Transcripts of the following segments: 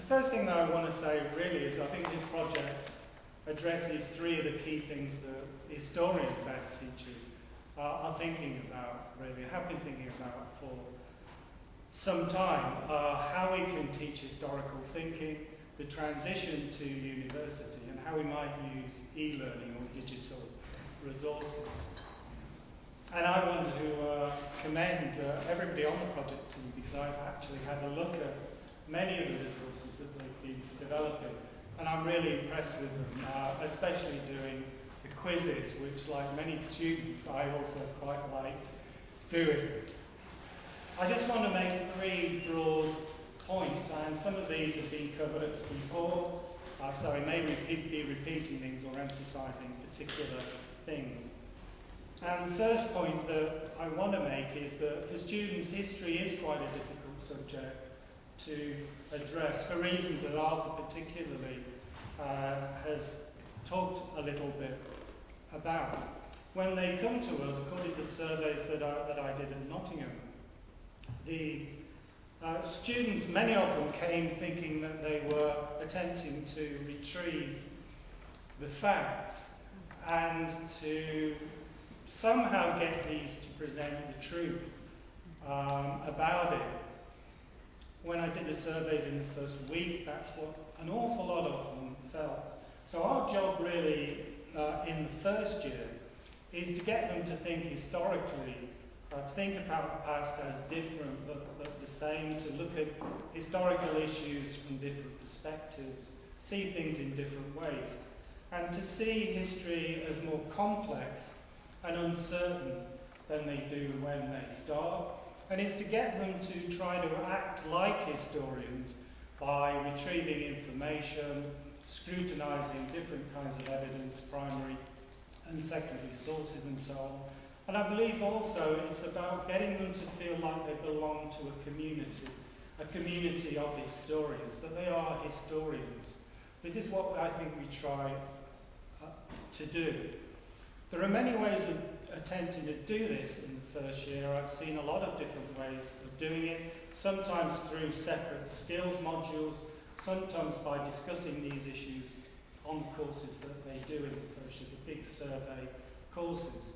first thing that I want to say really is I think this project addresses three of the key things that historians as teachers are thinking about, really, have been thinking about for some time. How we can teach historical thinking, the transition to university, and how we might use e-learning or digital resources. And I want to commend everybody on the project team, because I've actually had a look at many of the resources that they've been developing, and I'm really impressed with them, especially doing the quizzes, which, like many students, I also quite liked doing. I just want to make three broad points, and some of these have been covered before, so I may be repeating things or emphasising particular things. And the first point that I want to make is that for students, history is quite a difficult subject to address, for reasons that Arthur particularly has talked a little bit about. When they come to us, according to the surveys that I did at Nottingham, the students, many of them came thinking that they were attempting to retrieve the facts and to somehow get these to present the truth about it. When I did the surveys in the first week, that's what an awful lot of them felt. So our job really in the first year is to get them to think historically, to think about the past as different but the same, to look at historical issues from different perspectives, see things in different ways, and to see history as more complex and uncertain than they do when they start. And it's to get them to try to act like historians by retrieving information, scrutinising different kinds of evidence, primary and secondary sources and so on. And I believe also it's about getting them to feel like they belong to a community of historians, that they are historians. This is what I think we try to do. There are many ways of attempting to do this in the first year. I've seen a lot of different ways of doing it, sometimes through separate skills modules, sometimes by discussing these issues on the courses that they do in the first year, the big survey courses.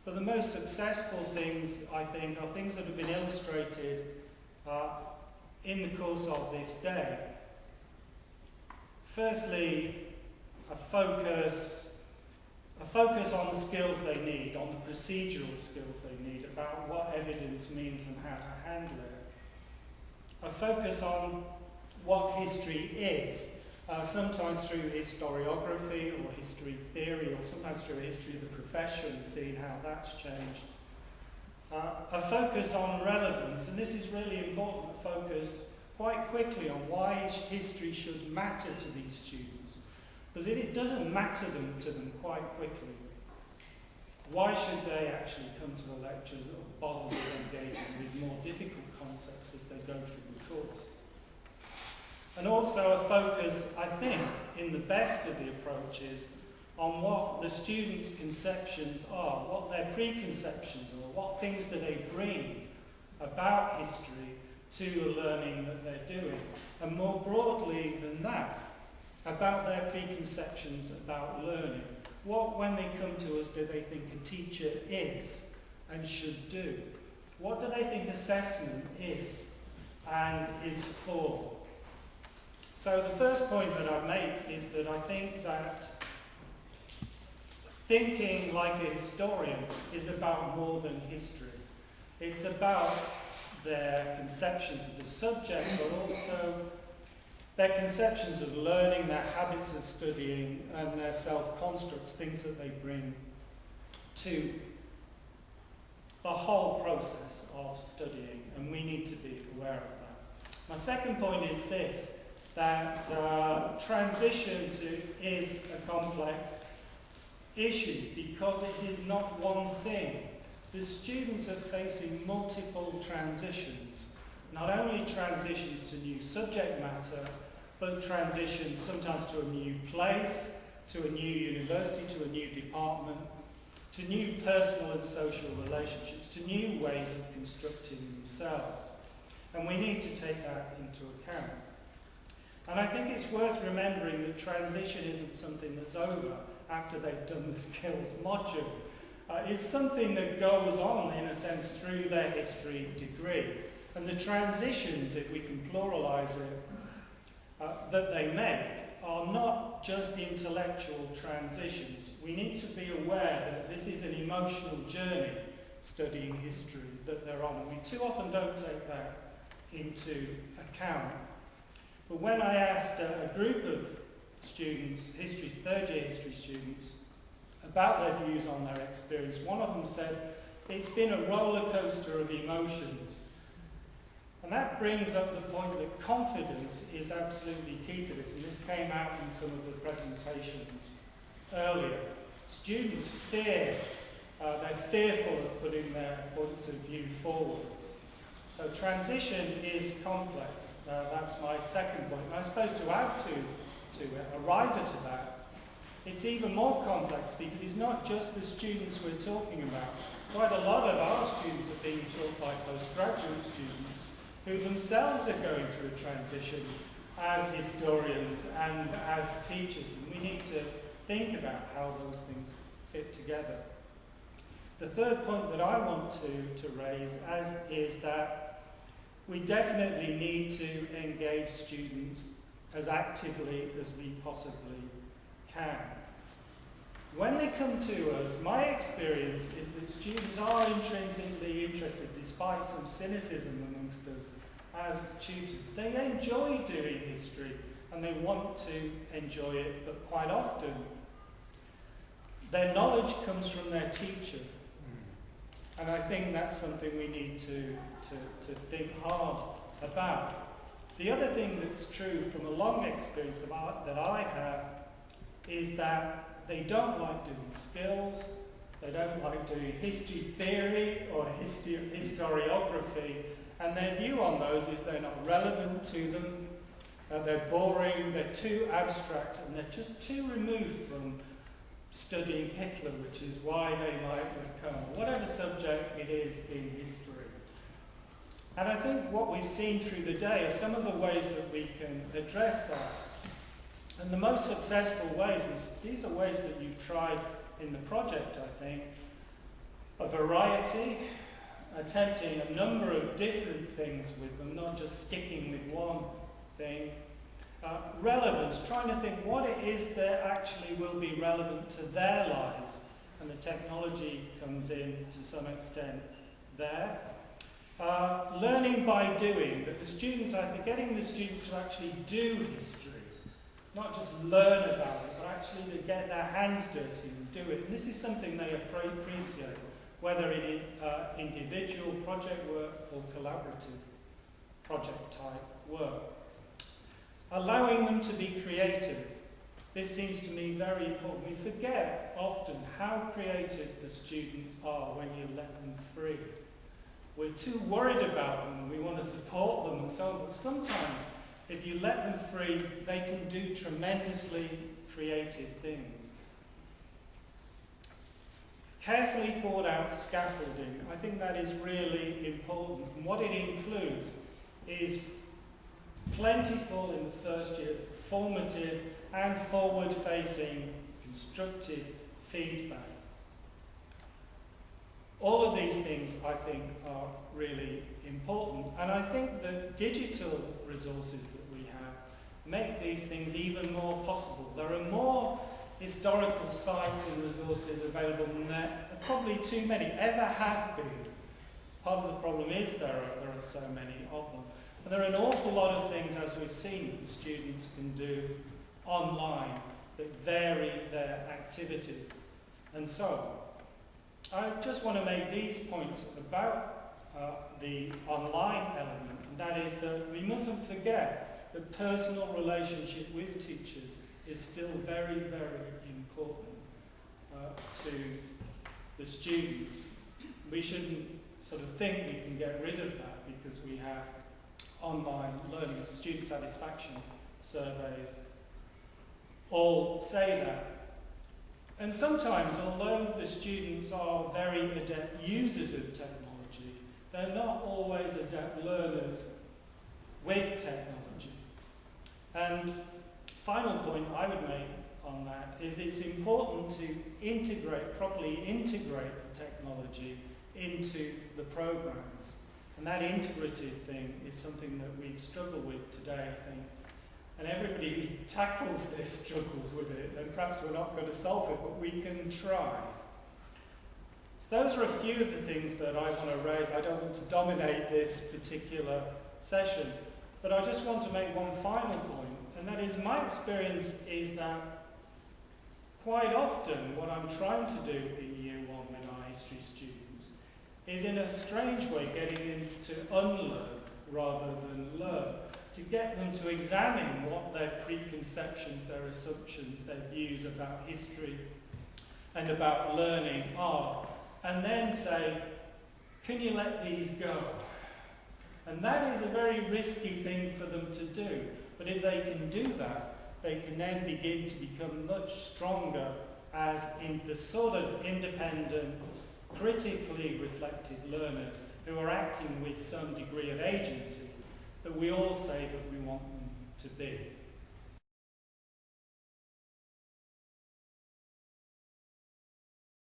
But the most successful things, I think, are things that have been illustrated in the course of this day. Firstly, a focus on the skills they need, on the procedural skills they need, about what evidence means and how to handle it. A focus on what history is, sometimes through historiography or history theory, or sometimes through a history of the profession, seeing how that's changed. A focus on relevance, and this is really important, a focus quite quickly on why history should matter to these students. Because if it doesn't matter to them quite quickly, why should they actually come to the lectures or bother with engaging with more difficult concepts as they go through the course? And also a focus, I think, in the best of the approaches, on what the students' conceptions are, what their preconceptions are, what things do they bring about history to the learning that they're doing. And more broadly than that, about their preconceptions about learning. What, when they come to us, do they think a teacher is and should do? What do they think assessment is and is for? So the first point that I make is that I think that thinking like a historian is about more than history. It's about their conceptions of the subject, but also their conceptions of learning, their habits of studying, and their self-constructs, things that they bring to the whole process of studying, and we need to be aware of that. My second point is this, that transition is a complex issue because it is not one thing. The students are facing multiple transitions, not only transitions to new subject matter, but transitions sometimes to a new place, to a new university, to a new department, to new personal and social relationships, to new ways of constructing themselves. And we need to take that into account. And I think it's worth remembering that transition isn't something that's over after they've done the skills module. It's something that goes on, in a sense, through their history degree. And the transitions, if we can pluralise it, that they make are not just intellectual transitions. We need to be aware that this is an emotional journey studying history that they're on, and we too often don't take that into account. But when I asked a group of students, third-year history students, about their views on their experience, one of them said, it's been a roller coaster of emotions. And that brings up the point that confidence is absolutely key to this, and this came out in some of the presentations earlier. Students fear, they're fearful of putting their points of view forward. So transition is complex. That's my second point. And I suppose to add to it, a rider to that, it's even more complex because it's not just the students we're talking about. Quite a lot of our students are being taught by postgraduate students who themselves are going through a transition as historians and as teachers. And we need to think about how those things fit together. The third point that I want to raise is that we definitely need to engage students as actively as we possibly can. When they come to us, my experience is that students are intrinsically interested, despite some cynicism amongst us as tutors. They enjoy doing history and they want to enjoy it, but quite often their knowledge comes from their teacher. And I think that's something we need to think hard about. The other thing that's true from a long experience that I have is that they don't like doing skills, they don't like doing history theory or historiography, and their view on those is they're not relevant to them, they're boring, they're too abstract, and they're just too removed from studying Hitler, which is why they might have come, whatever subject it is in history. And I think what we've seen through the day are some of the ways that we can address that. And the most successful ways, and these are ways that you've tried in the project, I think, a variety, attempting a number of different things with them, not just sticking with one thing. Relevance, trying to think what it is that actually will be relevant to their lives, and the technology comes in to some extent there. Learning by doing, that the students, I think, getting the students to actually do history, not just learn about it, but actually to get their hands dirty and do it. And this is something they appreciate, whether in individual project work or collaborative project type work. Allowing them to be creative. This seems to me very important. We forget often how creative the students are when you let them free. We're too worried about them, we want to support them and so on, but sometimes if you let them free, they can do tremendously creative things. Carefully thought out scaffolding, I think that is really important. And what it includes is plentiful in the first year, formative and forward-facing constructive feedback. All of these things, I think, are really important. And I think the digital resources that we have make these things even more possible. There are more historical sites and resources available than there are probably too many ever have been. Part of the problem is there are so many of them. And there are an awful lot of things, as we've seen, that the students can do online that vary their activities and so on. I just want to make these points about the online element, and that is that we mustn't forget that personal relationship with teachers is still very, very important to the students. We shouldn't sort of think we can get rid of that because we have online learning. Student satisfaction surveys all say that. And sometimes, although the students are very adept users of technology, they're not always adept learners with technology. And final point I would make on that is it's important to properly integrate the technology into the programs. And that integrative thing is something that we struggle with today, I think. And everybody who tackles this struggles with it, and perhaps we're not going to solve it, but we can try. So those are a few of the things that I want to raise. I don't want to dominate this particular session, but I just want to make one final point, and that is my experience is that quite often what I'm trying to do in Year 1 with our history students is in a strange way getting them to unlearn rather than learn, to get them to examine what their preconceptions, their assumptions, their views about history and about learning are, and then say, can you let these go? And that is a very risky thing for them to do. But if they can do that, they can then begin to become much stronger as in the sort of independent, critically reflective learners who are acting with some degree of agency that we all say that we want them to be.